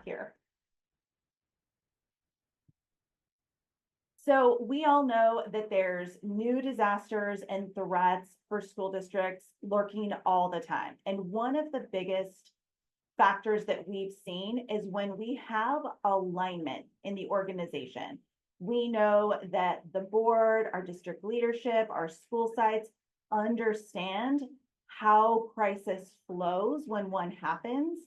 here. So we all know that there's new disasters and threats for school districts lurking all the time. And one of the biggest factors that we've seen is when we have alignment in the organization. We know that the board, our district leadership, our school sites understand how crisis flows when one happens,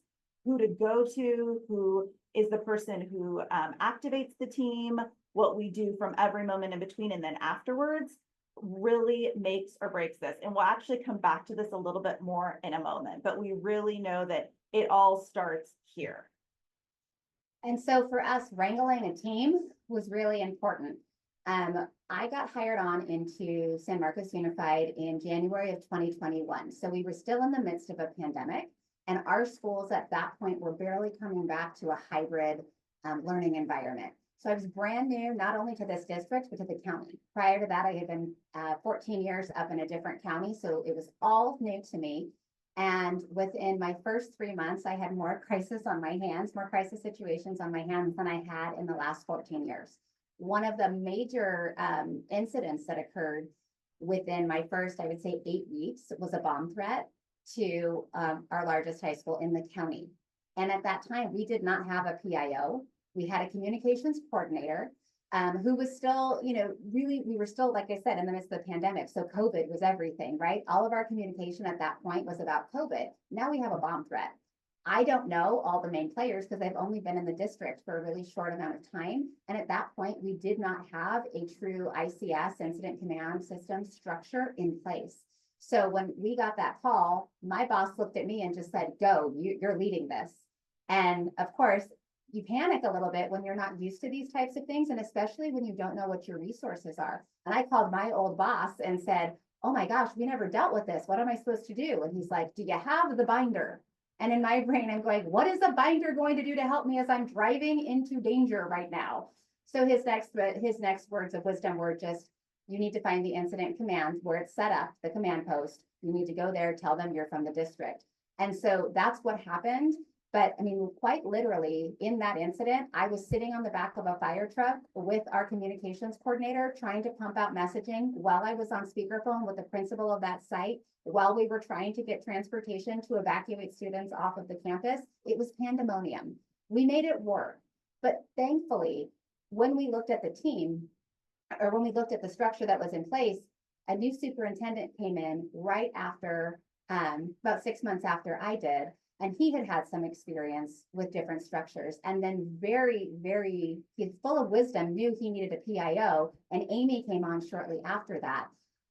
who to go to, who is the person who activates the team, what we do from every moment in between and then afterwards really makes or breaks this. And we'll actually come back to this a little bit more in a moment, but we really know that it all starts here. And so for us, wrangling a team was really important. I got hired on into San Marcos Unified in January of 2021. So we were still in the midst of a pandemic, and our schools at that point were barely coming back to a hybrid learning environment. So I was brand new, not only to this district, but to the county. Prior to that, I had been 14 years up in a different county. So it was all new to me. And within my first 3 months, I had more crisis on my hands, more crisis situations on my hands than I had in the last 14 years. One of the major incidents that occurred within my first, I would say, 8 weeks was a bomb threat to our largest high school in the county. And at that time, we did not have a PIO. We had a communications coordinator who was still, really, we were still, like I said, in the midst of the pandemic. So COVID was everything, right? All of our communication at that point was about COVID. Now we have a bomb threat. I don't know all the main players because I've only been in the district for a really short amount of time. And at that point, we did not have a true ICS, incident command system structure in place. So when we got that call, my boss looked at me and just said, go, you're leading this. And of course, you panic a little bit when you're not used to these types of things, and especially when you don't know what your resources are. And I called my old boss and said, oh my gosh, we never dealt with this. What am I supposed to do? And he's like, do you have the binder? And in my brain, I'm going, what is a binder going to do to help me as I'm driving into danger right now? So his next words of wisdom were just, you need to find the incident command where it's set up, the command post. You need to go there, tell them you're from the district. And so that's what happened. But I mean, quite literally in that incident, I was sitting on the back of a fire truck with our communications coordinator trying to pump out messaging while I was on speakerphone with the principal of that site, while we were trying to get transportation to evacuate students off of the campus. It was pandemonium. We made it work. But thankfully, when we looked at the team, or when we looked at the structure that was in place, a new superintendent came in right after, about 6 months after I did. And he had had some experience with different structures, and then he's full of wisdom, knew he needed a PIO, and Amy came on shortly after that.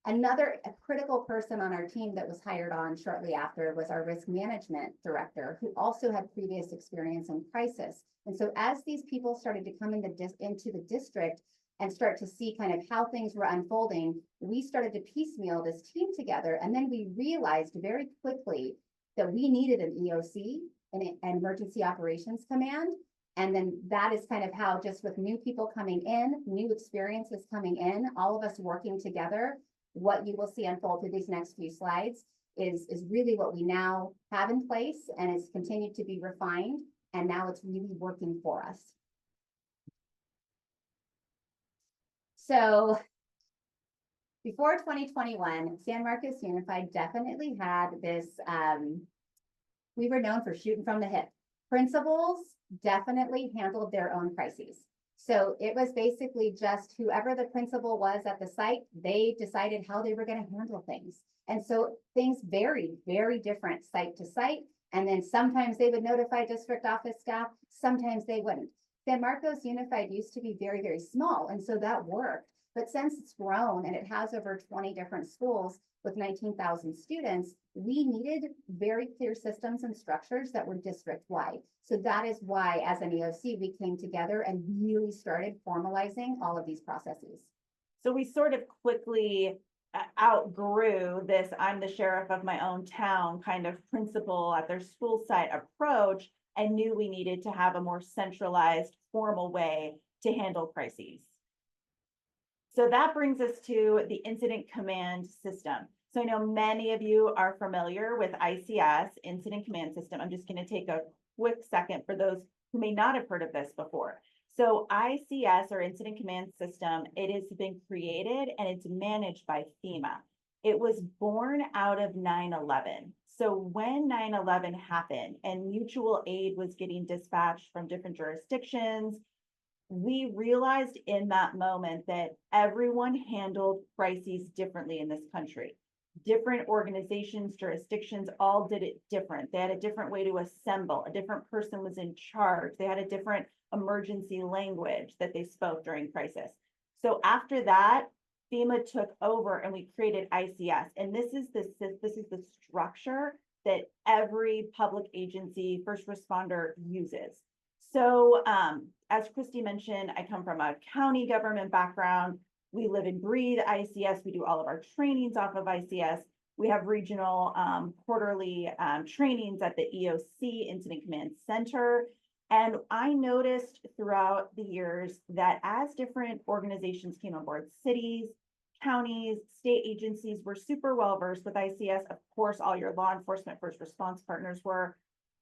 A critical person on our team that was hired on shortly after was our risk management director, who also had previous experience in crisis. And so as these people started to come into the district and start to see kind of how things were unfolding, we started to piecemeal this team together. And then we realized very quickly that we needed an EOC, an Emergency Operations Command. And then that is kind of how, just with new people coming in, new experiences coming in, all of us working together, what you will see unfold through these next few slides is really what we now have in place, and it's continued to be refined. And now it's really working for us. So before 2021, San Marcos Unified definitely had this, we were known for shooting from the hip. Principals definitely handled their own crises. So it was basically just whoever the principal was at the site, they decided how they were going to handle things. And so things varied, very different site to site. And then sometimes they would notify district office staff, sometimes they wouldn't. San Marcos Unified used to be very, very small, and so that worked. But since it's grown and it has over 20 different schools with 19,000 students, we needed very clear systems and structures that were district-wide. So that is why, as an EOC, we came together and really started formalizing all of these processes. So we sort of quickly outgrew this I'm the sheriff of my own town kind of principle at their school site approach, and knew we needed to have a more centralized, formal way to handle crises. So that brings us to the incident command system. So I know many of you are familiar with ICS, incident command system. I'm just going to take a quick second for those who may not have heard of this before. So ICS, or Incident Command System, it has been created and it's managed by FEMA. It was born out of 9/11. So when 9/11 happened and mutual aid was getting dispatched from different jurisdictions, we realized in that moment that everyone handled crises differently in this country. Different organizations, jurisdictions, all did it different. They had a different way to assemble. A different person was in charge. They had a different emergency language that they spoke during crisis. So after that, FEMA took over and we created ICS. And this is the structure that every public agency, first responder uses. So as Christy mentioned, I come from a county government background. We live and breathe ICS. We do all of our trainings off of ICS. We have regional quarterly trainings at the EOC, Incident Command Center. And I noticed throughout the years that as different organizations came on board, cities, counties, state agencies were super well versed with ICS. Of course, all your law enforcement first response partners were.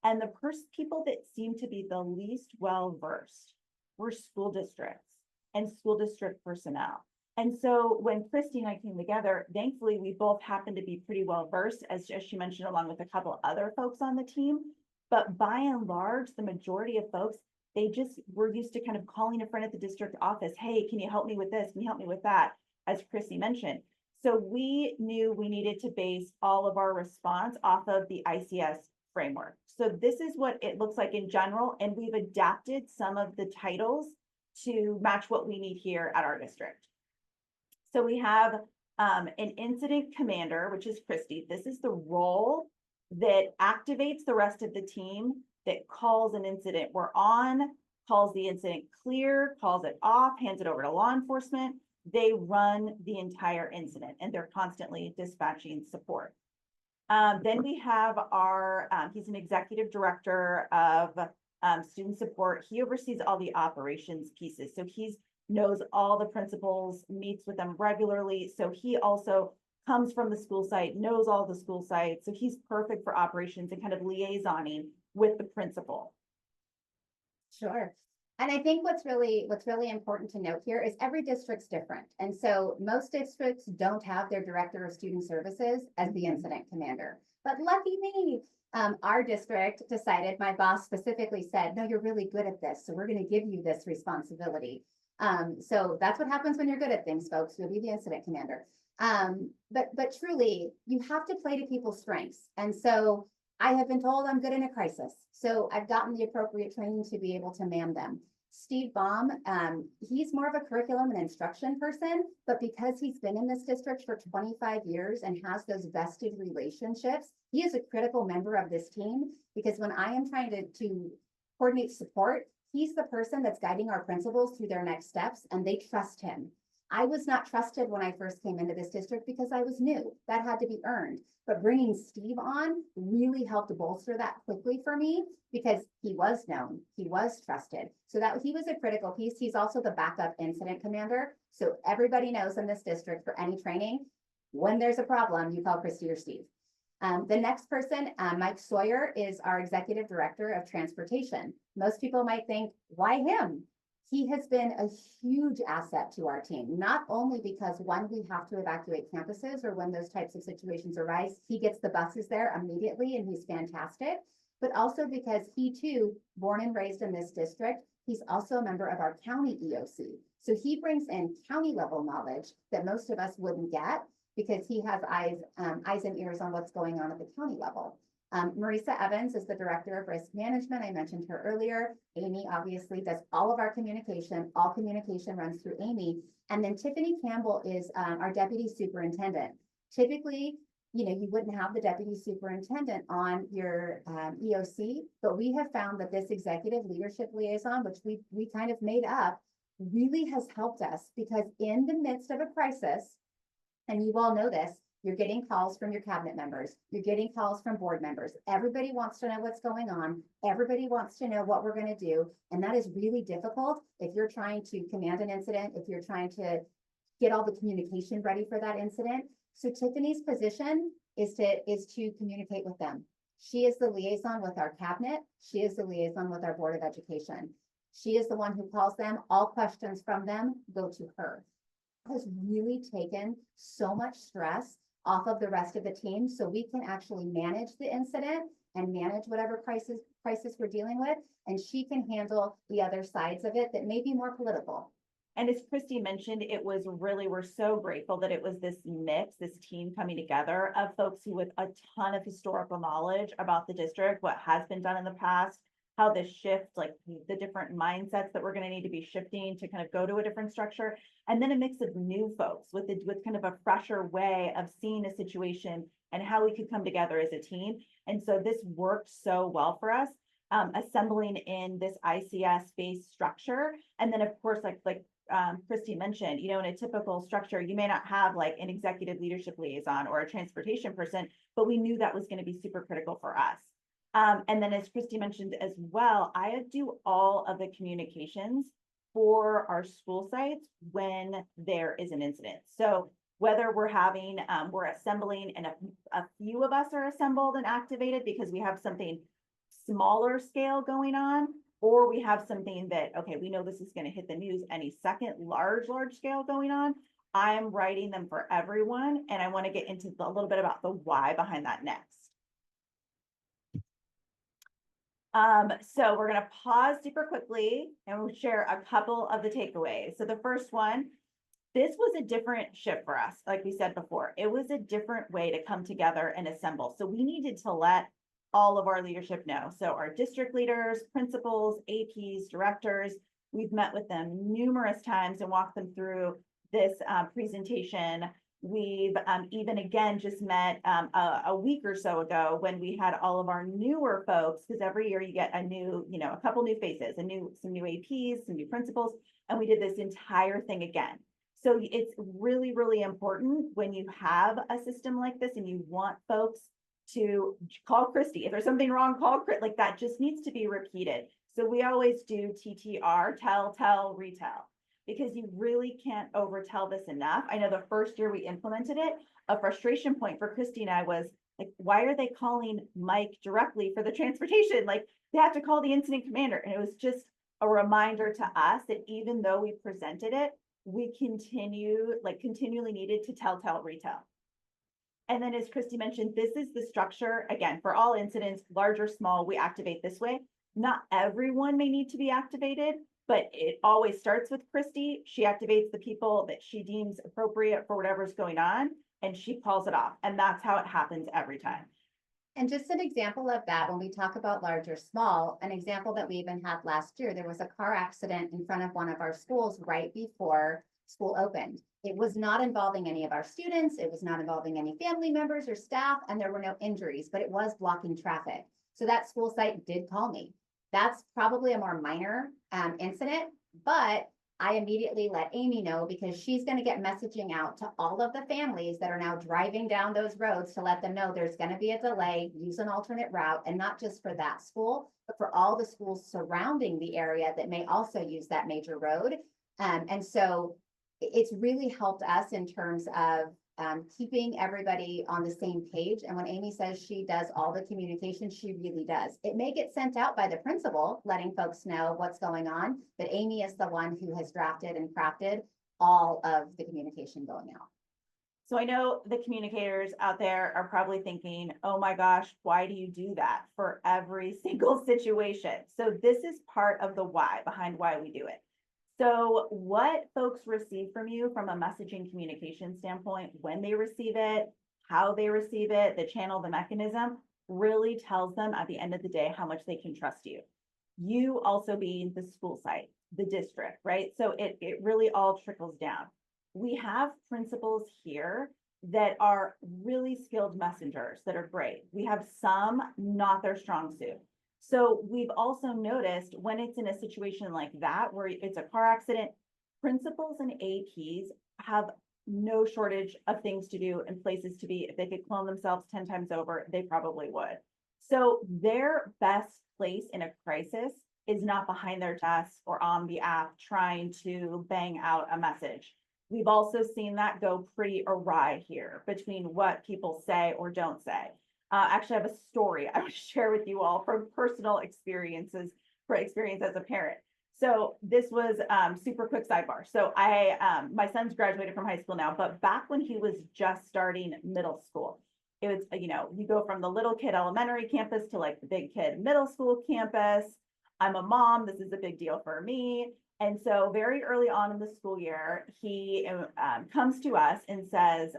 And the people that seemed to be the least well versed were school districts and school district personnel. And so when Christy and I came together, thankfully, we both happened to be pretty well versed, as she mentioned, along with a couple other folks on the team. But by and large, the majority of folks, they just were used to kind of calling a friend at the district office. Hey, can you help me with this? Can you help me with that? As Christy mentioned. So we knew we needed to base all of our response off of the ICS framework. So this is what it looks like in general. And we've adapted some of the titles to match what we need here at our district. So we have an incident commander, which is Christy. This is the role that activates the rest of the team, that calls an incident we're on, calls the incident clear, calls it off, hands it over to law enforcement. They run the entire incident and they're constantly dispatching support. Then we have our, he's an executive director of student support. He oversees all the operations pieces. So he knows all the principals, meets with them regularly. So he also comes from the school site, knows all the school sites. So he's perfect for operations and kind of liaisoning with the principal. Sure. And I think what's really important to note here is every district's different. And so most districts don't have their director of student services as the incident commander. But lucky me, our district decided, my boss specifically said, no, you're really good at this. So we're going to give you this responsibility. So that's what happens when you're good at things, folks. You'll be the incident commander. But truly, you have to play to people's strengths. And so I have been told I'm good in a crisis. So I've gotten the appropriate training to be able to man them. Steve Baum, he's more of a curriculum and instruction person, but because he's been in this district for 25 years and has those vested relationships, he is a critical member of this team, because when I am trying to coordinate support, he's the person that's guiding our principals through their next steps, and they trust him. I was not trusted when I first came into this district because I was new. That had to be earned. But bringing Steve on really helped bolster that quickly for me, because he was known, he was trusted. So that he was a critical piece. He's also the backup incident commander. So everybody knows in this district, for any training, when there's a problem, you call Christy or Steve. The next person, Mike Sawyer, is our executive director of transportation. Most people might think, why him? He has been a huge asset to our team, not only because when we have to evacuate campuses or when those types of situations arise, he gets the buses there immediately and he's fantastic, but also because he too, born and raised in this district, he's also a member of our county EOC. So he brings in county level knowledge that most of us wouldn't get, because he has eyes and ears on what's going on at the county level. Marisa Evans is the director of risk management. I mentioned her earlier. Amy obviously does all of our communication. All communication runs through Amy. And then Tiffany Campbell is our deputy superintendent. Typically, you wouldn't have the deputy superintendent on your EOC, but we have found that this executive leadership liaison, which we kind of made up, really has helped us, because in the midst of a crisis, and you all know this, you're getting calls from your cabinet members. You're getting calls from board members. Everybody wants to know what's going on. Everybody wants to know what we're going to do. And that is really difficult if you're trying to command an incident, if you're trying to get all the communication ready for that incident. So Tiffany's position is to communicate with them. She is the liaison with our cabinet. She is the liaison with our Board of Education. She is the one who calls them. All questions from them go to her. Has really taken so much stress off of the rest of the team so we can actually manage the incident and manage whatever crisis we're dealing with. And she can handle the other sides of it that may be more political. And as Christy mentioned, it was really, we're so grateful that it was this mix, this team coming together of folks who with a ton of historical knowledge about the district, what has been done in the past, how this shift, like the different mindsets that we're going to need to be shifting to kind of go to a different structure. And then a mix of new folks with kind of a fresher way of seeing a situation and how we could come together as a team. And so this worked so well for us, assembling in this ICS-based structure. And then of course, like Christy mentioned, you know, in a typical structure, you may not have like an executive leadership liaison or a transportation person, but we knew that was going to be super critical for us. And then as Christy mentioned as well, I do all of the communications for our school sites when there is an incident. So whether we're having, we're assembling and a few of us are assembled and activated because we have something smaller scale going on, or we have something that, okay, we know this is going to hit the news any second, large scale going on. I'm writing them for everyone. And I want to get into a little bit about the why behind that next. So we're going to pause super quickly and we'll share a couple of the takeaways. So the first one, this was a different shift for us. Like we said before, it was a different way to come together and assemble. So we needed to let all of our leadership know. So our district leaders, principals, APs, directors, we've met with them numerous times and walked them through this presentation. We've even again just met a week or so ago when we had all of our newer folks, because every year you get a new, you know, a couple new faces, some new APs, some new principals, and we did this entire thing again. So it's really, really important when you have a system like this and you want folks to call Christy. If there's something wrong, call Chris. Like that just needs to be repeated. So we always do TTR, tell, retell, because you really can't overtell this enough. I know the first year we implemented it, a frustration point for Christy and I was like, why are they calling Mike directly for the transportation? Like they have to call the incident commander. And it was just a reminder to us that even though we presented it, we continually needed to tell, retell. And then as Christy mentioned, this is the structure, again, for all incidents, large or small, we activate this way. Not everyone may need to be activated, but it always starts with Christy. She activates the people that she deems appropriate for whatever's going on, and she calls it off. And that's how it happens every time. And just an example of that, when we talk about large or small, an example that we even had last year, there was a car accident in front of one of our schools right before school opened. It was not involving any of our students. It was not involving any family members or staff, and there were no injuries, but it was blocking traffic. So that school site did call me. That's probably a more minor incident, but I immediately let Amy know because she's going to get messaging out to all of the families that are now driving down those roads to let them know there's going to be a delay, use an alternate route, and not just for that school, but for all the schools surrounding the area that may also use that major road. And so it's really helped us in terms of keeping everybody on the same page. And when Amy says she does all the communication, she really does. It may get sent out by the principal, letting folks know what's going on, but Amy is the one who has drafted and crafted all of the communication going out. So I know the communicators out there are probably thinking, oh my gosh, why do you do that for every single situation? So this is part of the why behind why we do it. So what folks receive from you from a messaging communication standpoint, when they receive it, how they receive it, the channel, the mechanism, really tells them at the end of the day how much they can trust you. You also being the school site, the district, right? So it really all trickles down. We have principals here that are really skilled messengers that are great. We have some not their strong suit. So we've also noticed when it's in a situation like that, where it's a car accident, principals and APs have no shortage of things to do and places to be. If they could clone themselves 10 times over, they probably would. So their best place in a crisis is not behind their desk or on the app trying to bang out a message. We've also seen that go pretty awry here between what people say or don't say. Actually, I have a story I would share with you all from personal experiences, for experience as a parent. So this was super quick sidebar. So my son's graduated from high school now, but back when he was just starting middle school, it was, you go from the little kid elementary campus to like the big kid middle school campus. I'm a mom. This is a big deal for me. And so very early on in the school year, he comes to us and says,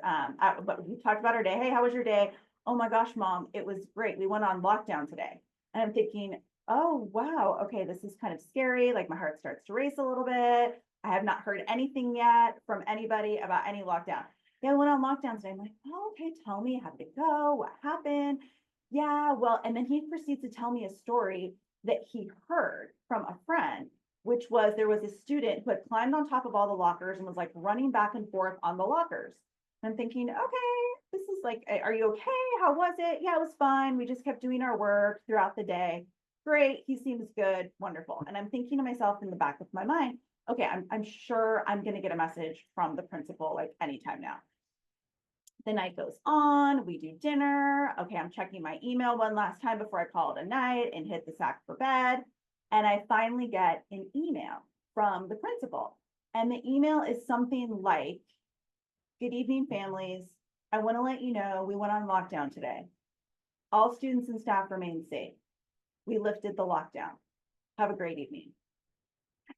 but we talked about our day. Hey, how was your day? Oh my gosh, mom, it was great. We went on lockdown today. And I'm thinking, oh, wow. Okay, this is kind of scary. Like my heart starts to race a little bit. I have not heard anything yet from anybody about any lockdown. Yeah, I went on lockdown today. I'm like, oh, okay, tell me, how did it go? What happened? Yeah, well, and then he proceeds to tell me a story that he heard from a friend, which was there was a student who had climbed on top of all the lockers and was like running back and forth on the lockers. And I'm thinking, okay, this is like, are you okay? How was it? Yeah, it was fine. We just kept doing our work throughout the day. Great. He seems good. Wonderful. And I'm thinking to myself in the back of my mind, okay, I'm sure I'm going to get a message from the principal like anytime now. The night goes on, we do dinner. Okay, I'm checking my email one last time before I call it a night and hit the sack for bed. And I finally get an email from the principal. And the email is something like, good evening, families. I want to let you know we went on lockdown today. All students and staff remain safe. We lifted the lockdown. Have a great evening.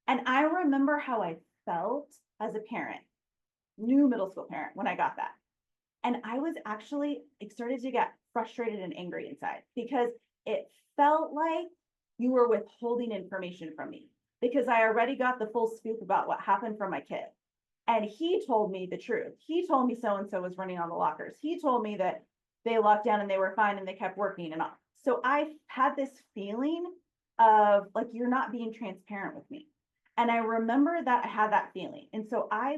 And I remember how I felt as a parent, new middle school parent, when I got that. And I was actually started to get frustrated and angry inside because it felt like you were withholding information from me because I already got the full scoop about what happened from my kid. And he told me the truth. He told me so-and-so was running on the lockers. He told me that they locked down and they were fine and they kept working and all. So I had this feeling of like, you're not being transparent with me. And I remember that I had that feeling. And so I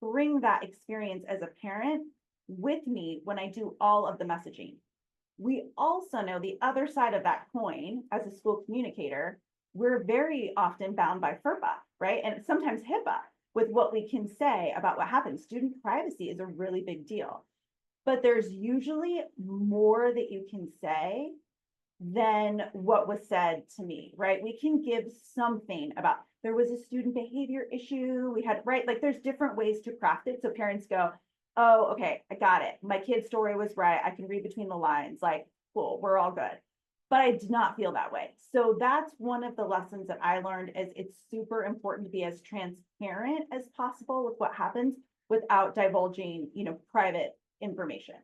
bring that experience as a parent with me when I do all of the messaging. We also know the other side of that coin as a school communicator, we're very often bound by FERPA, right? And sometimes HIPAA with what we can say about what happens. Student privacy is a really big deal, but there's usually more that you can say than what was said to me, right? We can give something about, there was a student behavior issue. We had, right? Like there's different ways to craft it. So parents go, oh, okay, I got it. My kid's story was right. I can read between the lines. Like, cool, we're all good. But I did not feel that way. So that's one of the lessons that I learned is it's super important to be as transparent as possible with what happens without divulging, private information.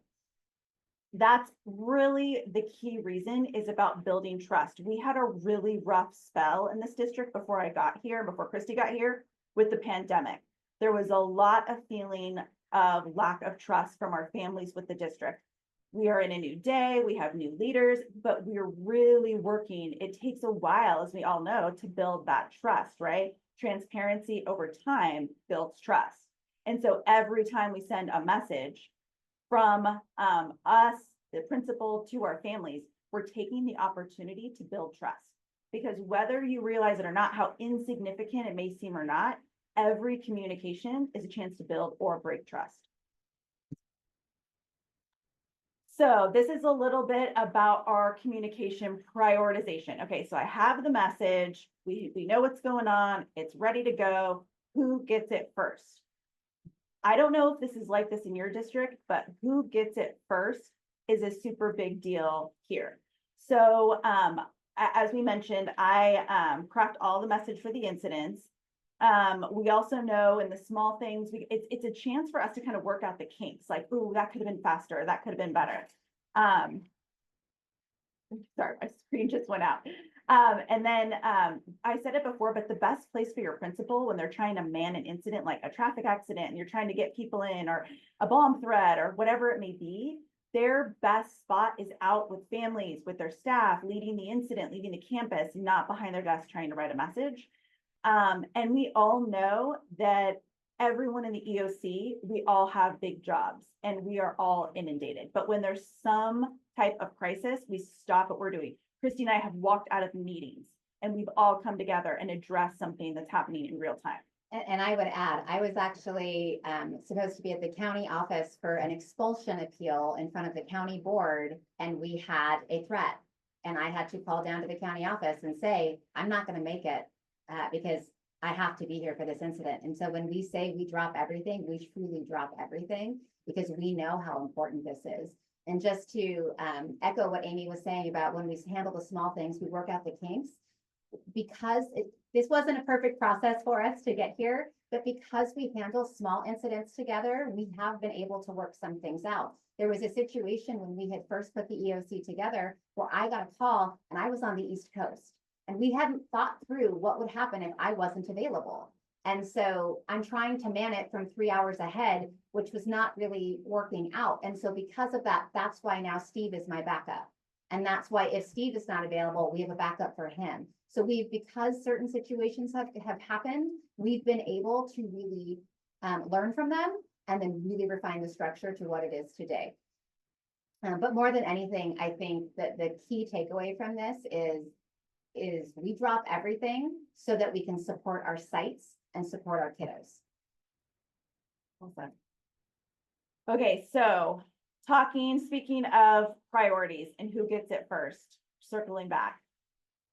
That's really the key reason is about building trust. We had a really rough spell in this district before I got here, before Christy got here with the pandemic. There was a lot of feeling of lack of trust from our families with the district. We are in a new day, we have new leaders, but we're really working. It takes a while, as we all know, to build that trust, right? Transparency over time builds trust. And so every time we send a message from us, the principal, to our families, we're taking the opportunity to build trust. Because whether you realize it or not, how insignificant it may seem or not, every communication is a chance to build or break trust. So this is a little bit about our communication prioritization. Okay, so I have the message. We know what's going on. It's ready to go. Who gets it first? I don't know if this is like this in your district, but who gets it first is a super big deal here. So as we mentioned, I craft all the message for the incidents. We also know in the small things, it's a chance for us to kind of work out the kinks, like, ooh, that could have been faster, that could have been better. Sorry, my screen just went out. And then I said it before, but the best place for your principal when they're trying to man an incident like a traffic accident and you're trying to get people in or a bomb threat or whatever it may be, their best spot is out with families, with their staff, leading the incident, leading the campus, not behind their desk trying to write a message. And we all know that everyone in the EOC, we all have big jobs and we are all inundated. But when there's some type of crisis, we stop what we're doing. Christy and I have walked out of meetings and we've all come together and addressed something that's happening in real time. And I would add, I was actually supposed to be at the county office for an expulsion appeal in front of the county board, and we had a threat. And I had to call down to the county office and say, I'm not going to make it because I have to be here for this incident. And so when we say we drop everything, we truly drop everything because we know how important this is. And just to echo what Amy was saying about when we handle the small things, we work out the kinks. Because this wasn't a perfect process for us to get here, but because we handle small incidents together, we have been able to work some things out. There was a situation when we had first put the EOC together where I got a call and I was on the East Coast and we hadn't thought through what would happen if I wasn't available. And so I'm trying to man it from 3 hours ahead, which was not really working out. And so because of that, that's why now Steve is my backup. And that's why if Steve is not available, we have a backup for him. So because certain situations have happened, we've been able to really learn from them and then really refine the structure to what it is today. But more than anything, I think that the key takeaway from this is we drop everything so that we can support our sites and support our kiddos. Awesome. Okay, so speaking of priorities and who gets it first, circling back.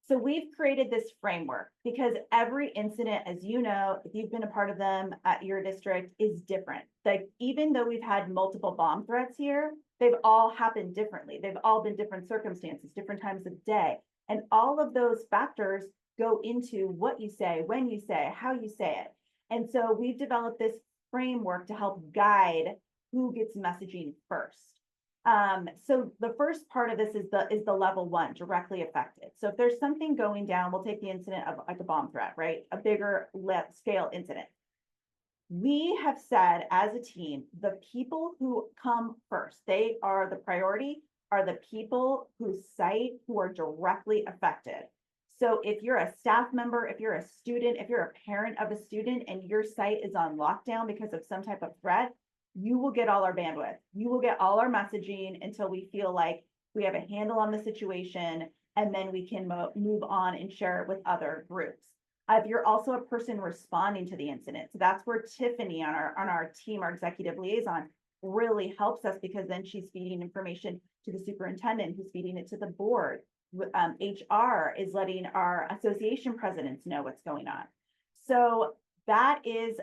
So we've created this framework because every incident, as you know, if you've been a part of them at your district, is different. Like, even though we've had multiple bomb threats here, they've all happened differently. They've all been different circumstances, different times of day. And all of those factors go into what you say, when you say, how you say it. And so we've developed this framework to help guide who gets messaging first. So the first part of this is the level one, directly affected. So if there's something going down, we'll take the incident of like a bomb threat, right? A bigger scale incident. We have said as a team, the people who come first, they are the priority, are the people whose site who are directly affected. So if you're a staff member, if you're a student, if you're a parent of a student and your site is on lockdown because of some type of threat, you will get all our bandwidth. You will get all our messaging until we feel like we have a handle on the situation, and then we can move on and share it with other groups. If you're also a person responding to the incident, so that's where Tiffany on our team, our executive liaison, really helps us, because then she's feeding information to the superintendent, who's feeding it to the board. HR is letting our association presidents know what's going on. So that is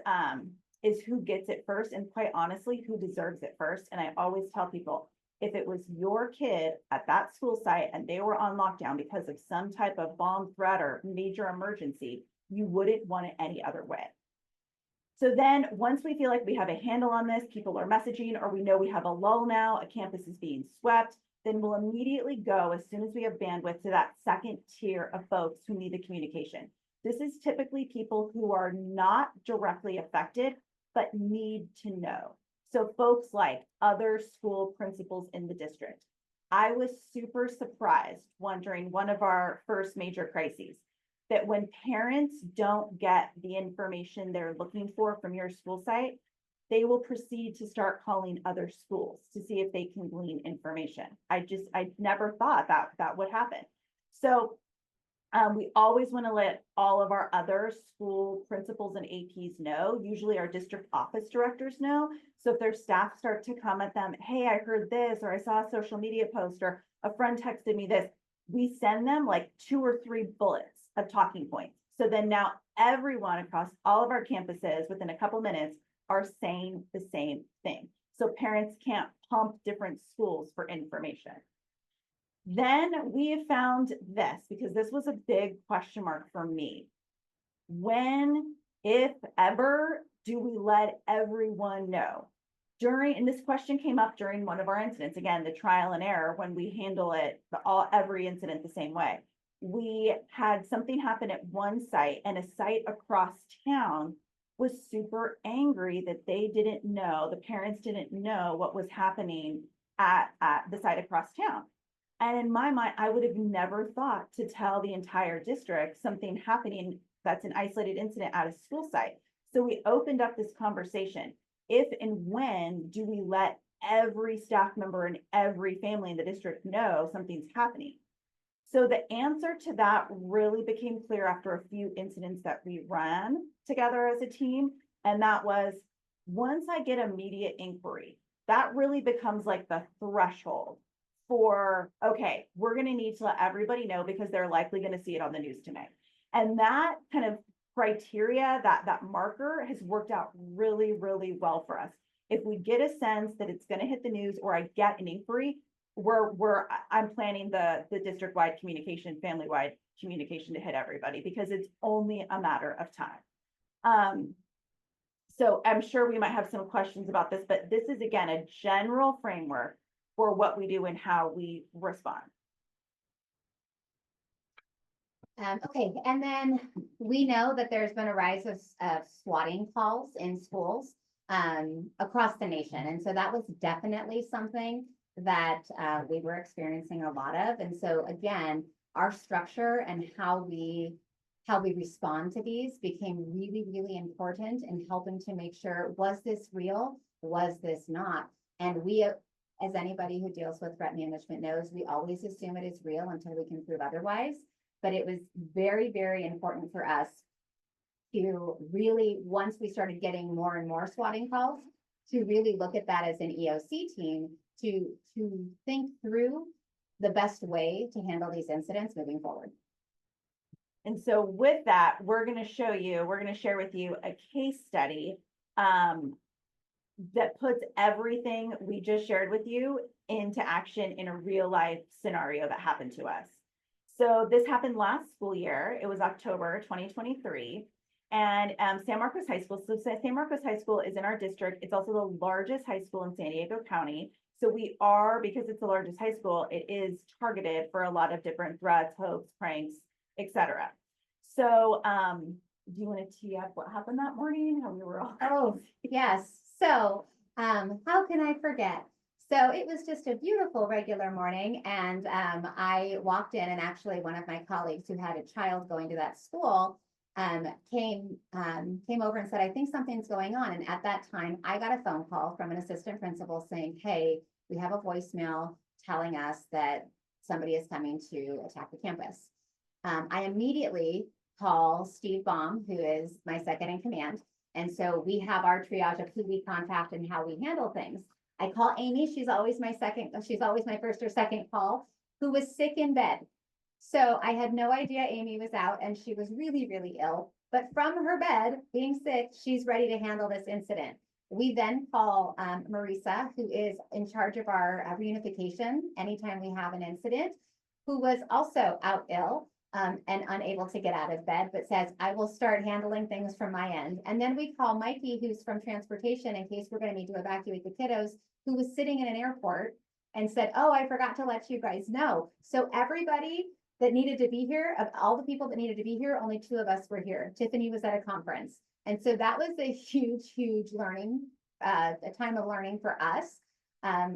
who gets it first, and quite honestly, who deserves it first. And I always tell people, if it was your kid at that school site and they were on lockdown because of some type of bomb threat or major emergency, you wouldn't want it any other way. So then once we feel like we have a handle on this, people are messaging, or we know we have a lull now, a campus is being swept, then we'll immediately go, as soon as we have bandwidth, to that second tier of folks who need the communication. This is typically people who are not directly affected, but need to know. So folks like other school principals in the district. I was super surprised during one of our first major crises that when parents don't get the information they're looking for from your school site, they will proceed to start calling other schools to see if they can glean information. I never thought that would happen. So we always want to let all of our other school principals and APs know, usually our district office directors know. So if their staff start to come at them, hey, I heard this, or I saw a social media post, or a friend texted me this, we send them like 2 or 3 bullets of talking points. So then now everyone across all of our campuses within a couple minutes are saying the same thing. So parents can't pump different schools for information. Then we have found this, because this was a big question mark for me. When, if ever, do we let everyone know? And this question came up during one of our incidents, again, the trial and error, when we handle it, every incident the same way. We had something happen at one site, and a site across town was super angry that they didn't know, the parents didn't know what was happening at the site across town. And in my mind, I would have never thought to tell the entire district something happening that's an isolated incident at a school site. So we opened up this conversation. If and when do we let every staff member and every family in the district know something's happening? So the answer to that really became clear after a few incidents that we ran together as a team. And that was, once I get immediate inquiry, that really becomes like the threshold for, okay, we're going to need to let everybody know because they're likely going to see it on the news tonight. And that kind of criteria, that marker has worked out really, really well for us. If we get a sense that it's going to hit the news or I get an inquiry, I'm planning the district-wide communication, family-wide communication to hit everybody because it's only a matter of time. So I'm sure we might have some questions about this, but this is again a general framework for what we do and how we respond. Okay, and then we know that there's been a rise of swatting calls in schools across the nation. And so that was definitely something that we were experiencing a lot of. And so again, our structure and how we respond to these became really, really important in helping to make sure, was this real? Was this not? And we, as anybody who deals with threat management knows, we always assume it is real until we can prove otherwise. But it was very, very important for us to really, once we started getting more and more swatting calls, to really look at that as an EOC team to think through the best way to handle these incidents moving forward. And so with that, we're going to share with you a case study that puts everything we just shared with you into action in a real life scenario that happened to us. So this happened last school year. It was October 2023. And San Marcos High School. So San Marcos High School is in our district. It's also the largest high school in San Diego County. So we are, because it's the largest high school, it is targeted for a lot of different threats, hoax, pranks, etc. So do you want to tee up what happened that morning? How we were all yes. So how can I forget? So it was just a beautiful regular morning, and I walked in, and actually one of my colleagues who had a child going to that school came over and said, I think something's going on. And at that time, I got a phone call from an assistant principal saying, hey, we have a voicemail telling us that somebody is coming to attack the campus. I immediately call Steve Baum, who is my second in command. And so we have our triage of who we contact and how we handle things. I call Amy. She's always my first or second call, who was sick in bed. So I had no idea Amy was out, and she was really, really ill. But from her bed, being sick, she's ready to handle this incident. We then call Marisa, who is in charge of our reunification anytime we have an incident, who was also out ill and unable to get out of bed, but says, I will start handling things from my end. And then we call Mikey, who's from transportation, in case we're going to need to evacuate the kiddos, who was sitting in an airport and said, oh, I forgot to let you guys know. So everybody that needed to be here, of all the people that needed to be here, only 2 of us were here. Tiffany was at a conference. And so that was a huge, huge learning, a time of learning for us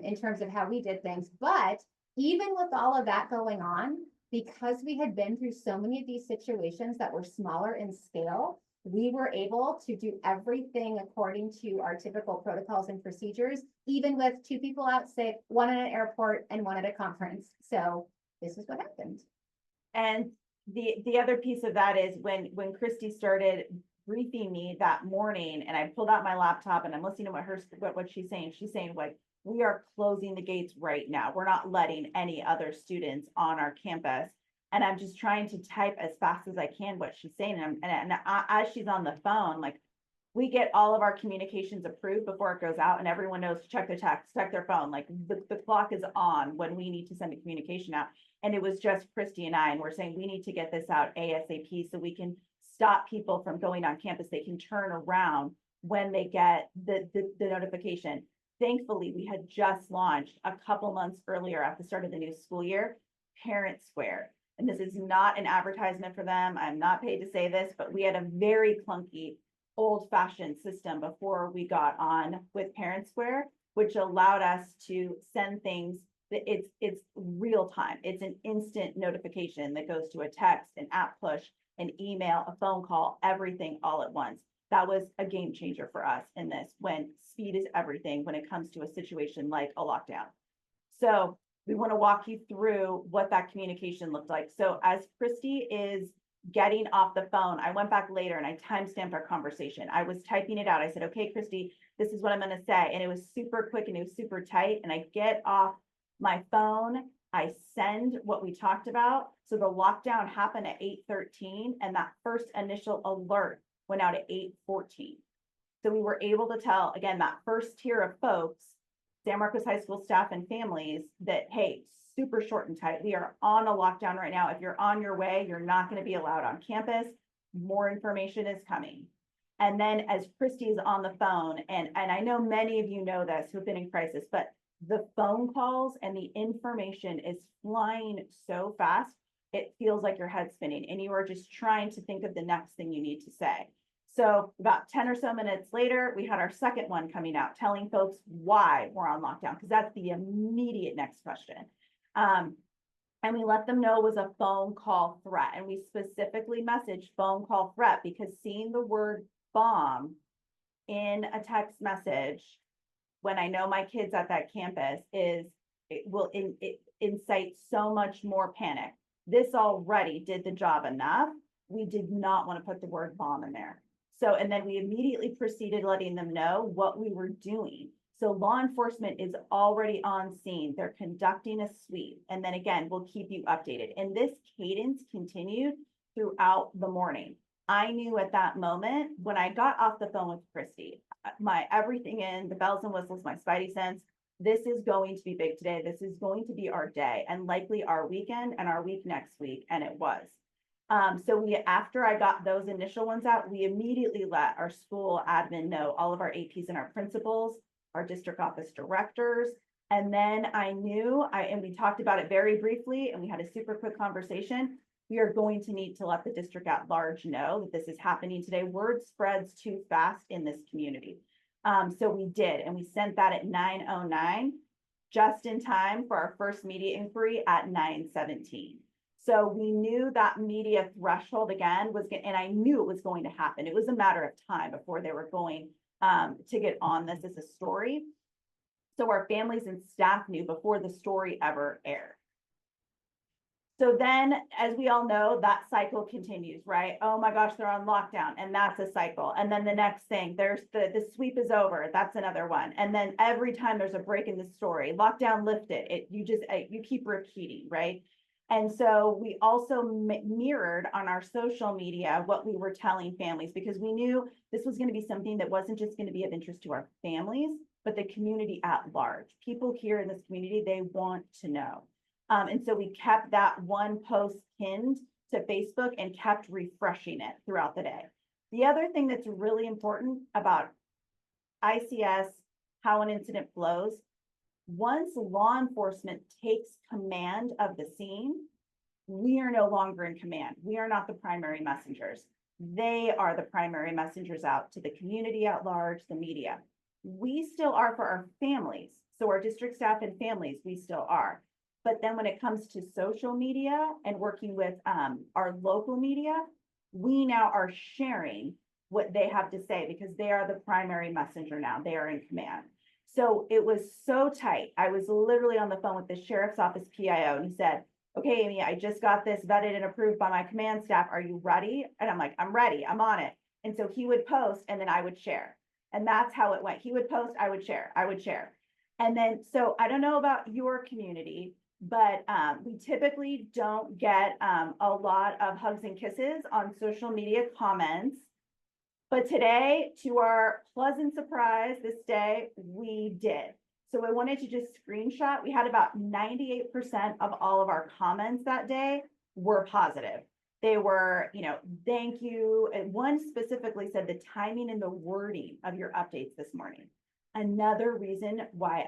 in terms of how we did things. But even with all of that going on, because we had been through so many of these situations that were smaller in scale, we were able to do everything according to our typical protocols and procedures, even with 2 people out sick, 1 at an airport and 1 at a conference. So this is what happened. And the other piece of that is when Christy started briefing me that morning, and I pulled out my laptop and I'm listening to what she's saying. She's saying, like, we are closing the gates right now. We're not letting any other students on our campus. And I'm just trying to type as fast as I can what she's saying. And as she's on the phone, like, we get all of our communications approved before it goes out, and everyone knows to check their text, check their phone. Like the clock is on when we need to send a communication out. And it was just Christy and I, and we're saying we need to get this out ASAP so we can stop people from going on campus. They can turn around when they get the notification. Thankfully, we had just launched a couple months earlier at the start of the new school year, Parent Square. And this is not an advertisement for them. I'm not paid to say this, but we had a very clunky, old-fashioned system before we got on with Parent Square, which allowed us to send things. It's real time. It's an instant notification that goes to a text, an app push, an email, a phone call, everything all at once. That was a game changer for us in this, when speed is everything when it comes to a situation like a lockdown. So we want to walk you through what that communication looked like. So as Christy is getting off the phone, I went back later and I timestamped our conversation. I was typing it out. I said, okay, Christy, this is what I'm going to say. And it was super quick and it was super tight. And I get off my phone, I send what we talked about. So the lockdown happened at 8:13 and that first initial alert went out at 8:14. So we were able to tell, again, that first tier of folks, San Marcos High School staff and families, that, hey, super short and tight. We are on a lockdown right now. If you're on your way, you're not going to be allowed on campus. More information is coming. And then as Christy's on the phone, and I know many of you know this who've been in crisis, but the phone calls and the information is flying so fast, it feels like your head's spinning and you are just trying to think of the next thing you need to say. So about 10 or so minutes later, we had our second one coming out, telling folks why we're on lockdown, because that's the immediate next question. And we let them know it was a phone call threat. And we specifically messaged phone call threat because seeing the word bomb in a text message when I know my kids at that campus it incite so much more panic. This already did the job enough. We did not want to put the word bomb in there. So, and then we immediately proceeded letting them know what we were doing. So law enforcement is already on scene. They're conducting a sweep. And then again, we'll keep you updated. And this cadence continued throughout the morning. I knew at that moment when I got off the phone with Christy, my everything in, the bells and whistles, my spidey sense, this is going to be big today. This is going to be our day and likely our weekend and our week next week. And it was. So after I got those initial ones out, we immediately let our school admin know, all of our APs and our principals, our district office directors. And then I knew, and we talked about it very briefly, and we had a super quick conversation. We are going to need to let the district at large know that this is happening today. Word spreads too fast in this community. So we did, and we sent that at 9:09, just in time for our first media inquiry at 9:17. So we knew that media threshold again was, and I knew it was going to happen. It was a matter of time before they were going to get on this as a story. So our families and staff knew before the story ever aired. So then, as we all know, that cycle continues, right? Oh my gosh, they're on lockdown, and that's a cycle. And then the next thing, there's the sweep is over. That's another one. And then every time there's a break in the story, lockdown lifted. You keep repeating, right? And so we also mirrored on our social media what we were telling families, because we knew this was going to be something that wasn't just going to be of interest to our families, but the community at large. People here in this community, they want to know. And so we kept that one post pinned to Facebook and kept refreshing it throughout the day. The other thing that's really important about ICS, how an incident flows, once law enforcement takes command of the scene, we are no longer in command. We are not the primary messengers. They are the primary messengers out to the community at large, the media. We still are for our families. So our district staff and families, we still are. But then when it comes to social media and working with our local media, we now are sharing what they have to say because they are the primary messenger now. They are in command. So it was so tight. I was literally on the phone with the sheriff's office PIO, and he said, okay, Amy, I just got this vetted and approved by my command staff. Are you ready? And I'm like, I'm ready. I'm on it. And so he would post and then I would share. And that's how it went. He would post, I would share. And then, so I don't know about your community, but we typically don't get a lot of hugs and kisses on social media comments. But today, to our pleasant surprise this day, we did. So I wanted to just screenshot. We had about 98% of all of our comments that day were positive. They were, thank you. And one specifically said the timing and the wording of your updates this morning. Another reason why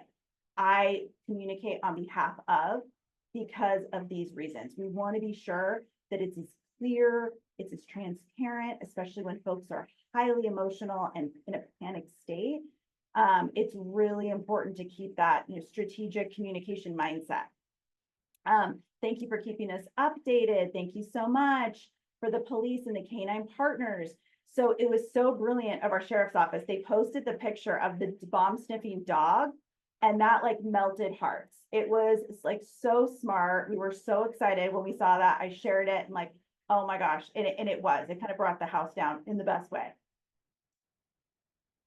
I communicate on behalf of, because of these reasons. We want to be sure that it's as clear, it's as transparent, especially when folks are highly emotional and in a panic state. It's really important to keep that strategic communication mindset. Thank you for keeping us updated. Thank you so much for the police and the canine partners. So it was so brilliant of our sheriff's office. They posted the picture of the bomb sniffing dog And that like melted hearts. It was like so smart. We were so excited when we saw that. I shared it and like, oh my gosh. And it kind of brought the house down in the best way.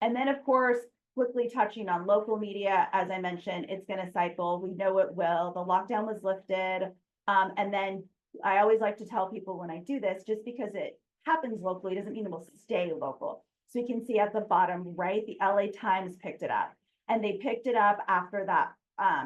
And then of course, quickly touching on local media, as I mentioned, it's going to cycle. We know it will. The lockdown was lifted. And then I always like to tell people when I do this, just because it happens locally doesn't mean it will stay local. So you can see at the bottom right, the LA Times picked it up. And they picked it up after that.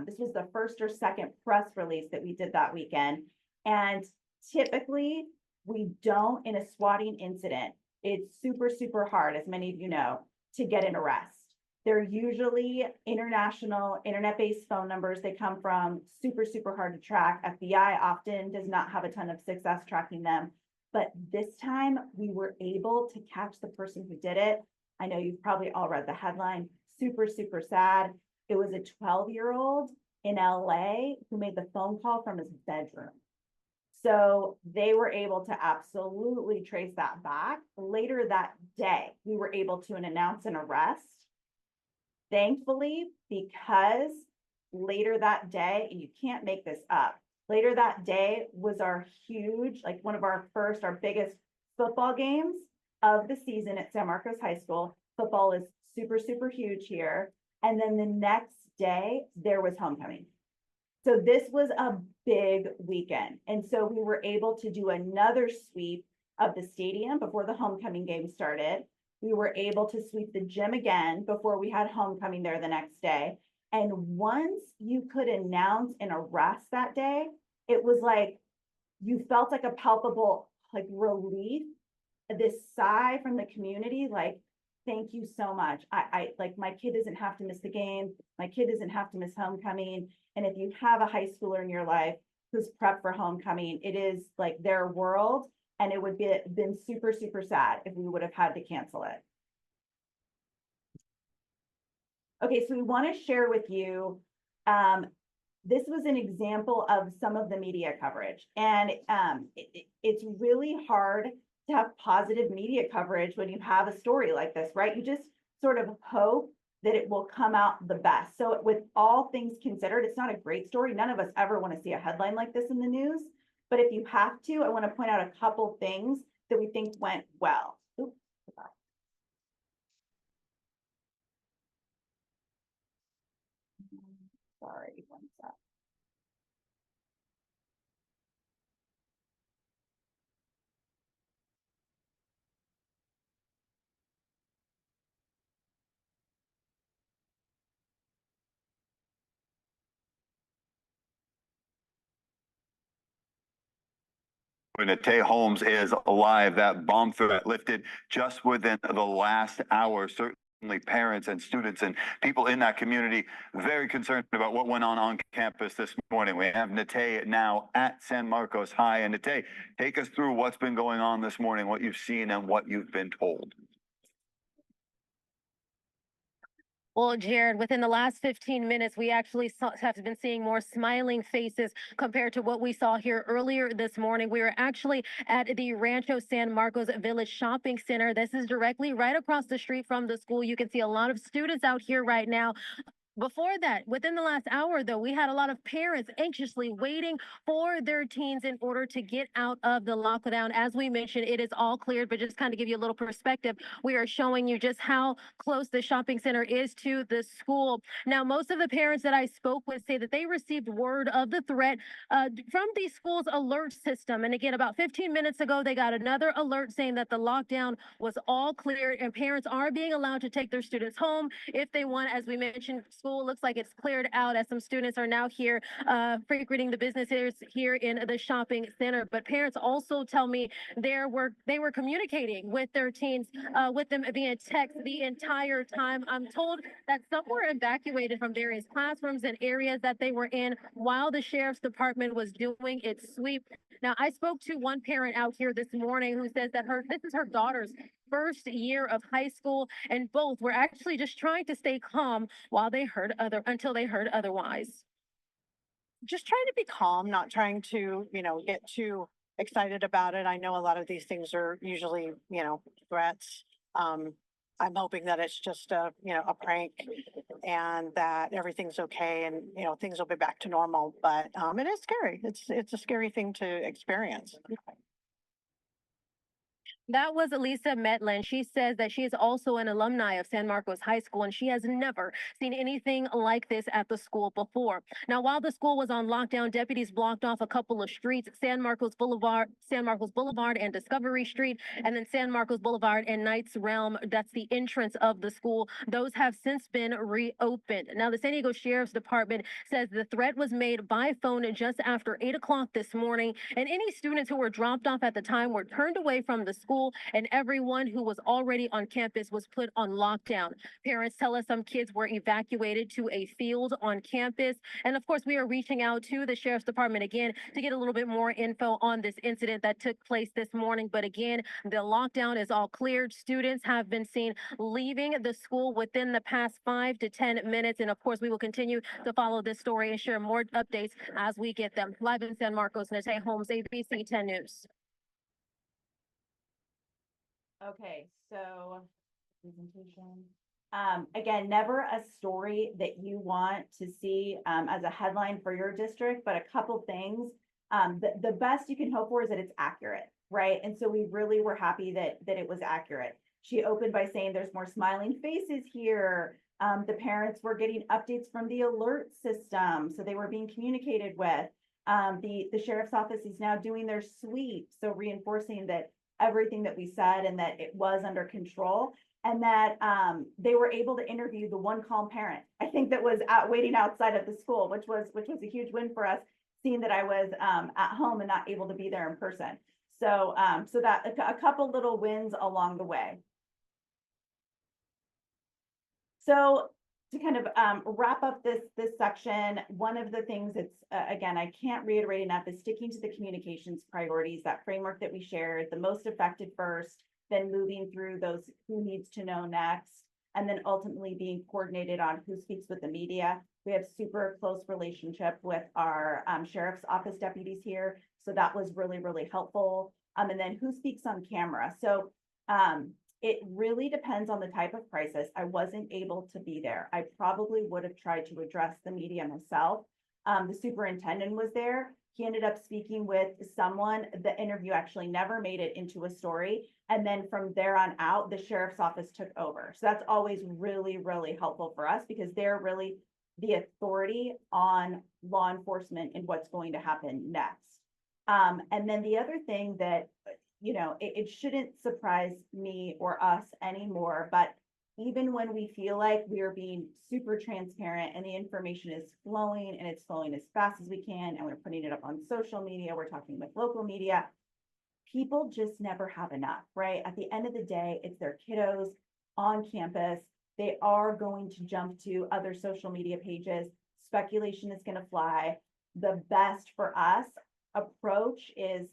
This was the first or second press release that we did that weekend. And typically, we don't, in a swatting incident, it's super, super hard, as many of you know, to get an arrest. They're usually international, internet-based phone numbers. They come from super, super hard to track. FBI often does not have a ton of success tracking them. But this time, we were able to catch the person who did it. I know you've probably all read the headline. Super, super sad. It was a 12-year-old in LA who made the phone call from his bedroom. So they were able to absolutely trace that back. Later that day, we were able to announce an arrest. Thankfully, because later that day, and you can't make this up, later that day was our huge, like one of our biggest football games of the season at San Marcos High School. Football is super, super huge here. And then the next day, there was homecoming. So this was a big weekend. And so we were able to do another sweep of the stadium before the homecoming game started. We were able to sweep the gym again before we had homecoming there the next day. And once you could announce an arrest that day, it was like, you felt like a palpable like relief, this sigh from the community, like, thank you so much. I like, my kid doesn't have to miss the game. My kid doesn't have to miss homecoming. And if you have a high schooler in your life who's prepped for homecoming, it is like their world. And it would be been super, super sad if we would have had to cancel it. Okay, so we want to share with you, this was an example of some of the media coverage. And it's really hard to have positive media coverage when you have a story like this, right? You just sort of hope that it will come out the best. So with all things considered, it's not a great story. None of us ever want to see a headline like this in the news. But if you have to, I want to point out a couple things that we think went well. Oops, sorry, one sec. When Tay Holmes is alive, that bomb threat lifted just within the last hour. Certainly parents and students and people in that community very concerned about what went on campus this morning. We have Natay now at San Marcos High. And Natay, take us through what's been going on this morning, what you've seen and what you've been told. Well, Jared, within the last 15 minutes, we actually have been seeing more smiling faces compared to what we saw here earlier this morning. We were actually at the Rancho San Marcos Village Shopping Center. This is directly right across the street from the school. You can see a lot of students out here right now. Before that, within the last hour, though, we had a lot of parents anxiously waiting for their teens in order to get out of the lockdown. As we mentioned, it is all cleared, but just kind of give you a little perspective, we are showing you just how close the shopping center is to the school. Now, most of the parents that I spoke with say that they received word of the threat from the school's alert system. And again, about 15 minutes ago, they got another alert saying that the lockdown was all cleared and parents are being allowed to take their students home if they want. As we mentioned, school looks like it's cleared out as some students are now here frequenting the businesses here in the shopping center. But parents also tell me they were communicating with their teens, with them via text the entire time. I'm told that some were evacuated from various classrooms and areas that they were in while the sheriff's department was doing its sweep. Now, I spoke to one parent out here this morning who says that this is her daughter's first year of high school, and both were actually just trying to stay calm while they until they heard otherwise. Just trying to be calm, not trying to, get too excited about it. I know a lot of these things are usually, threats. I'm hoping that it's just a, a prank and that everything's okay and, things will be back to normal. But, it is scary. It's a scary thing to experience. That was Elisa Metlin. She says that she is also an alumni of San Marcos High School, and she has never seen anything like this at the school before. Now, while the school was on lockdown, deputies blocked off a couple of streets, San Marcos Boulevard and Discovery Street, and then San Marcos Boulevard and Knights Realm. That's the entrance of the school. Those have since been reopened. Now, the San Diego Sheriff's Department says the threat was made by phone just after 8 o'clock this morning, and any students who were dropped off at the time were turned away from the school, and everyone who was already on campus was put on lockdown. Parents tell us some kids were evacuated to a field on campus. And of course, we are reaching out to the Sheriff's Department again to get a little bit more info on this incident that took place this morning. But again, the lockdown is all cleared. Students have been seen leaving the school within the past 5 to 10 minutes. And of course, we will continue to follow this story and share more updates as we get them. Live in San Marcos, Nate Holmes, ABC 10 News. Okay, so presentation. Again, never a story that you want to see as a headline for your district, but a couple things. The best you can hope for is that it's accurate, right? And so we really were happy that it was accurate. She opened by saying there's more smiling faces here. The parents were getting updates from the alert system, so they were being communicated with. The sheriff's office is now doing their sweep, so reinforcing that everything that we said and that it was under control, and that they were able to interview the one calm parent, I think, that was waiting outside of the school, which was a huge win for us, seeing that I was at home and not able to be there in person. So so that a couple little wins along the way. So to kind of wrap up this section, one of the things that's, again, I can't reiterate enough, is sticking to the communications priorities, that framework that we shared, the most affected first, then moving through those who needs to know next, and then ultimately being coordinated on who speaks with the media. We have super close relationship with our sheriff's office deputies here, so that was really, really helpful. And then who speaks on camera. So it really depends on the type of crisis. I wasn't able to be there. I probably would have tried to address the media myself. The superintendent was there. He ended up speaking with someone. The interview actually never made it into a story. And then from there on out, the sheriff's office took over. So that's always really, really helpful for us, because they're really the authority on law enforcement and what's going to happen next. And then the other thing that, it shouldn't surprise me or us anymore, but even when we feel like we are being super transparent and the information is flowing and it's flowing as fast as we can, and we're putting it up on social media, we're talking with local media, people just never have enough, right? At the end of the day, it's their kiddos on campus. They are going to jump to other social media pages. Speculation is going to fly. The best for us approach is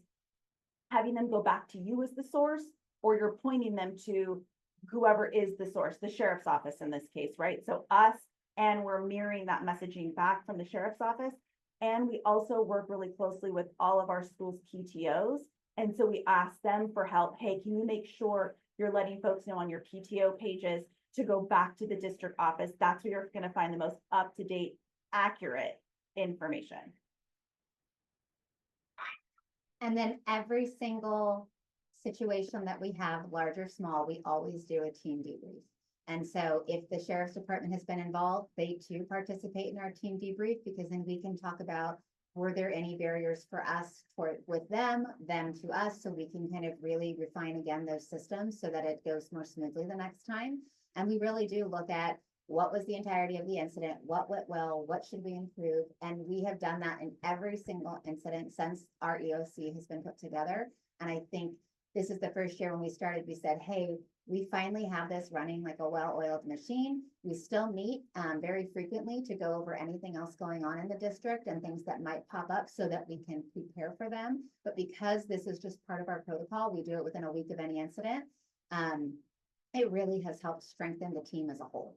having them go back to you as the source, or you're pointing them to whoever is the source, the sheriff's office in this case, right? So us, and we're mirroring that messaging back from the sheriff's office. And we also work really closely with all of our schools' PTOs. And so we ask them for help. Hey, can you make sure you're letting folks know on your PTO pages to go back to the district office? That's where you're going to find the most up-to-date, accurate information. And then every single situation that we have, large or small, we always do a team debrief. And so if the sheriff's department has been involved, they too participate in our team debrief, because then we can talk about, were there any barriers for us with them to us, so we can kind of really refine again those systems so that it goes more smoothly the next time. And we really do look at what was the entirety of the incident, what went well, what should we improve? And we have done that in every single incident since our EOC has been put together. And I think this is the first year when we started, we said, hey, we finally have this running like a well-oiled machine. We still meet very frequently to go over anything else going on in the district and things that might pop up so that we can prepare for them. But because this is just part of our protocol, we do it within a week of any incident. It really has helped strengthen the team as a whole.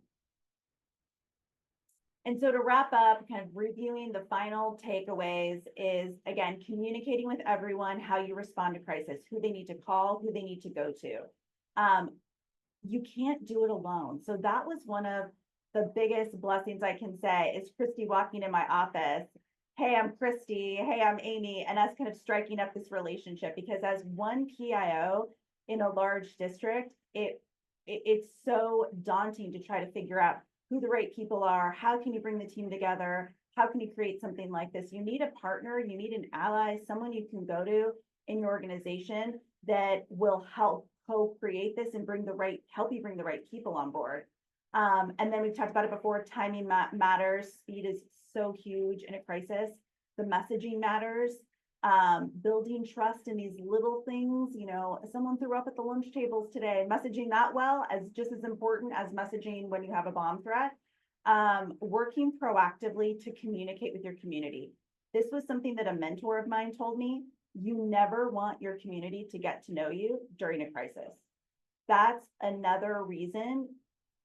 And so to wrap up, kind of reviewing the final takeaways is, again, communicating with everyone how you respond to crisis, who they need to call, who they need to go to. you can't do it alone. So that was one of the biggest blessings I can say is Christy walking in my office. Hey, I'm Christy. Hey, I'm Amy. And us kind of striking up this relationship because as one PIO in a large district, it's so daunting to try to figure out who the right people are. How can you bring the team together? How can you create something like this? You need a partner, you need an ally, someone you can go to in your organization that will help co-create this and help you bring the right people on board. And then we've talked about it before, timing matters. Speed is so huge in a crisis. The messaging matters. Building trust in these little things, someone threw up at the lunch tables today, messaging that well as just as important as messaging when you have a bomb threat. Working proactively to communicate with your community. This was something that a mentor of mine told me. You never want your community to get to know you during a crisis. That's another reason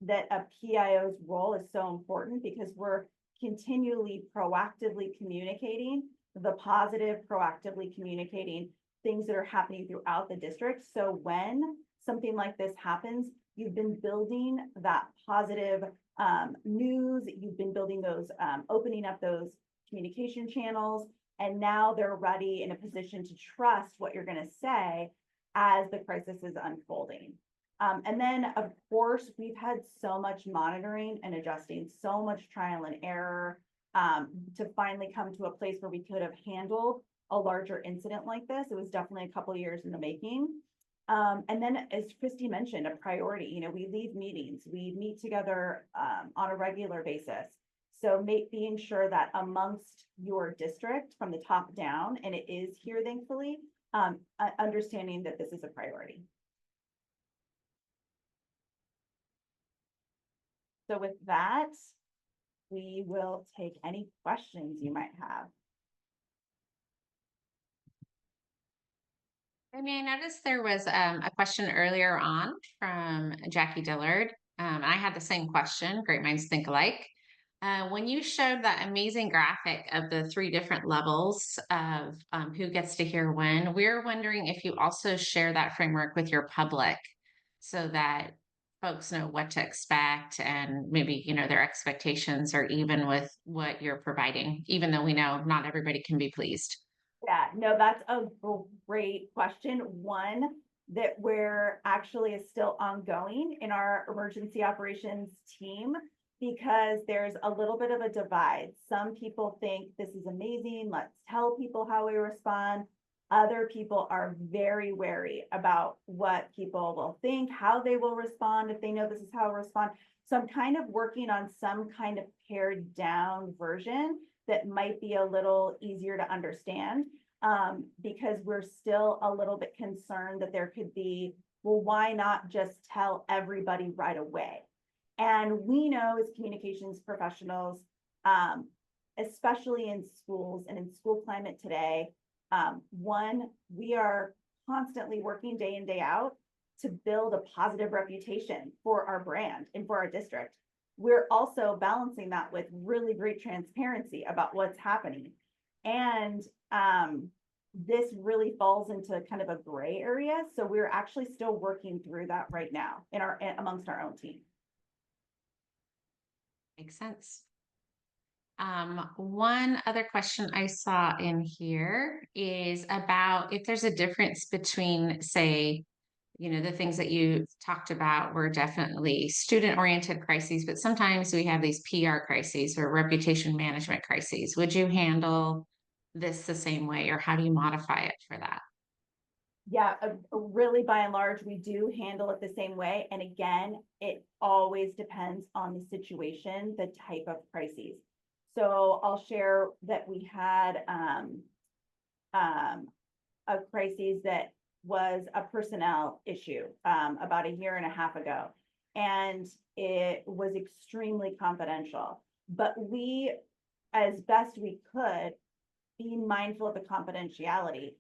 that a PIO's role is so important because we're continually proactively communicating the positive, proactively communicating things that are happening throughout the district. So when something like this happens, you've been building that positive news, you've been building those, opening up those communication channels, and now they're ready in a position to trust what you're going to say as the crisis is unfolding. And then, of course, we've had so much monitoring and adjusting, so much trial and error to finally come to a place where we could have handled a larger incident like this. It was definitely a couple of years in the making. And then, as Christy mentioned, a priority, we leave meetings, we meet together on a regular basis. So being sure that amongst your district from the top down, and it is here, thankfully, understanding that this is a priority. So with that, we will take any questions you might have. I mean, I noticed there was a question earlier on from Jackie Dillard. And I had the same question, great minds think alike. When you showed that amazing graphic of the 3 different levels of who gets to hear when, we're wondering if you also share that framework with your public so that folks know what to expect and maybe, their expectations or even with what you're providing, even though we know not everybody can be pleased. Yeah, no, that's a great question. One that we're actually is still ongoing in our emergency operations team because there's a little bit of a divide. Some people think this is amazing. Let's tell people how we respond. Other people are very wary about what people will think, how they will respond if they know this is how we respond. So I'm kind of working on some kind of pared down version that might be a little easier to understand because we're still a little bit concerned that there could be, well, why not just tell everybody right away? And we know as communications professionals, especially in schools and in school climate today, one, we are constantly working day in, day out to build a positive reputation for our brand and for our district. We're also balancing that with really great transparency about what's happening. And this really falls into kind of a gray area. So we're actually still working through that right now amongst our own team. Makes sense. One other question I saw in here is about if there's a difference between, say, the things that you talked about were definitely student-oriented crises, but sometimes we have these PR crises or reputation management crises. Would you handle this the same way, or how do you modify it for that? Yeah, really by and large, we do handle it the same way. And again, it always depends on the situation, the type of crises. So I'll share that we had a crisis that was a personnel issue about a year and a half ago. And it was extremely confidential. But we, as best we could, being mindful of the confidentiality,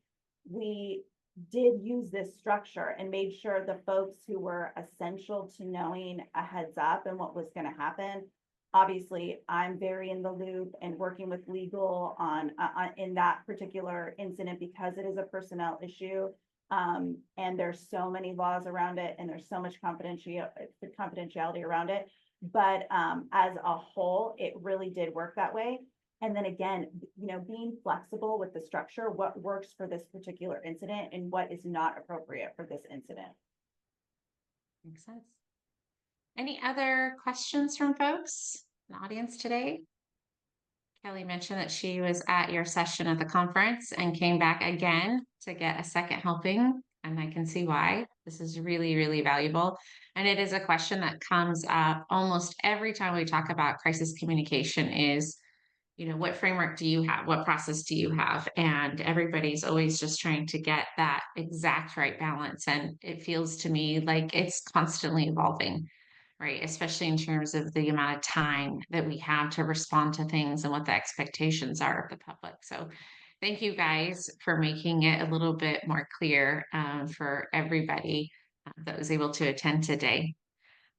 we did use this structure and made sure the folks who were essential to knowing a heads up and what was going to happen. Obviously, I'm very in the loop and working with legal on in that particular incident because it is a personnel issue. And there's so many laws around it and there's so much confidentiality around it. But as a whole, it really did work that way. And then again, being flexible with the structure, what works for this particular incident and what is not appropriate for this incident. Makes sense. Any other questions from folks in the audience today? Kelly mentioned that she was at your session at the conference and came back again to get a second helping. And I can see why. This is really, really valuable. And it is a question that comes up almost every time we talk about crisis communication is, what framework do you have? What process do you have? And everybody's always just trying to get that exact right balance. And it feels to me like it's constantly evolving, right? Especially in terms of the amount of time that we have to respond to things and what the expectations are of the public. So thank you guys for making it a little bit more clear for everybody that was able to attend today.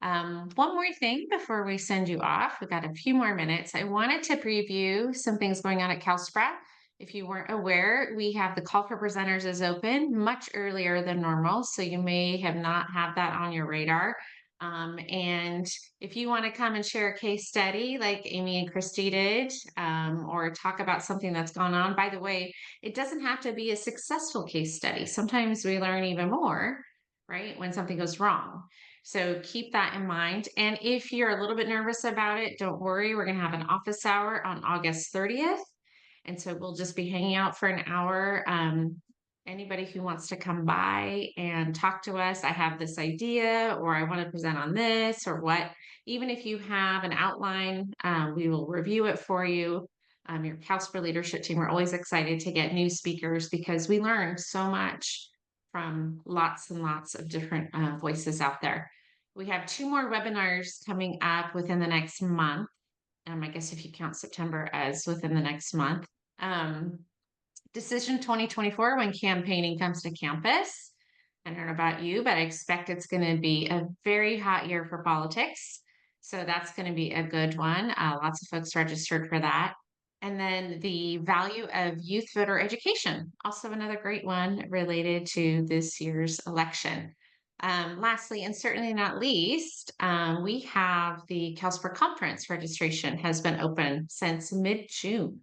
One more thing before we send you off, we've got a few more minutes. I wanted to preview some things going on at CalSPRA. If you weren't aware, we have the call for presenters is open much earlier than normal, so you may have not had that on your radar. And if you want to come and share a case study like Amy and Christy did, or talk about something that's gone on, by the way, it doesn't have to be a successful case study. Sometimes we learn even more, right, when something goes wrong. So keep that in mind. And if you're a little bit nervous about it, don't worry. We're going to have an office hour on August 30th. And so we'll just be hanging out for an hour. Anybody who wants to come by and talk to us, I have this idea, or I want to present on this, or what, even if you have an outline, we will review it for you. Your CalSPRA leadership team, we're always excited to get new speakers because we learn so much from lots and lots of different voices out there. We have 2 more webinars coming up within the next month. I guess if you count September as within the next month. Decision 2024, when campaigning comes to campus. I don't know about you, but I expect it's going to be a very hot year for politics. So that's going to be a good one. Lots of folks registered for that. And then the value of youth voter education, also another great one related to this year's election. Lastly, and certainly not least, we have the CalSPRA conference registration has been open since mid-June.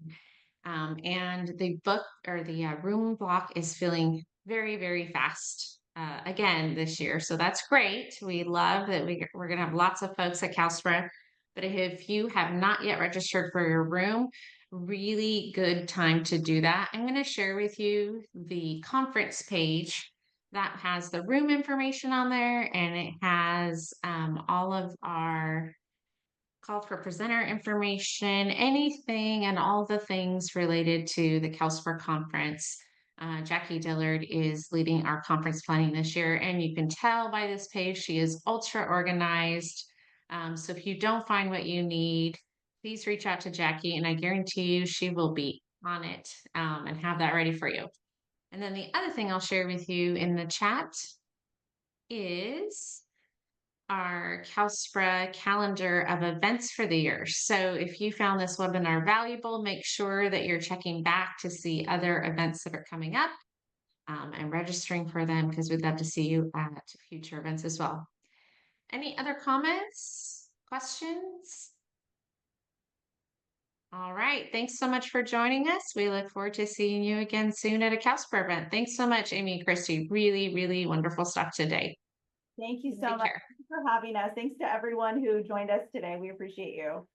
And the book or the room block is filling very, very fast again this year. So that's great. We love that we're going to have lots of folks at CalSPRA. But if you have not yet registered for your room, really good time to do that. I'm going to share with you the conference page that has the room information on there, and it has all of our call for presenter information, anything and all the things related to the CalSPRA conference. Jackie Dillard is leading our conference planning this year, and you can tell by this page she is ultra organized. So if you don't find what you need, please reach out to Jackie, and I guarantee you she will be on it and have that ready for you. And then the other thing I'll share with you in the chat is our CalSPRA calendar of events for the year. So if you found this webinar valuable, make sure that you're checking back to see other events that are coming up and registering for them, because we'd love to see you at future events as well. Any other comments, questions? All right. Thanks so much for joining us. We look forward to seeing you again soon at a CalSPRA event. Thanks so much, Amy and Christy. Really, really wonderful stuff today. Thank you so Take much care. for having us. Thanks to everyone who joined us today. We appreciate you.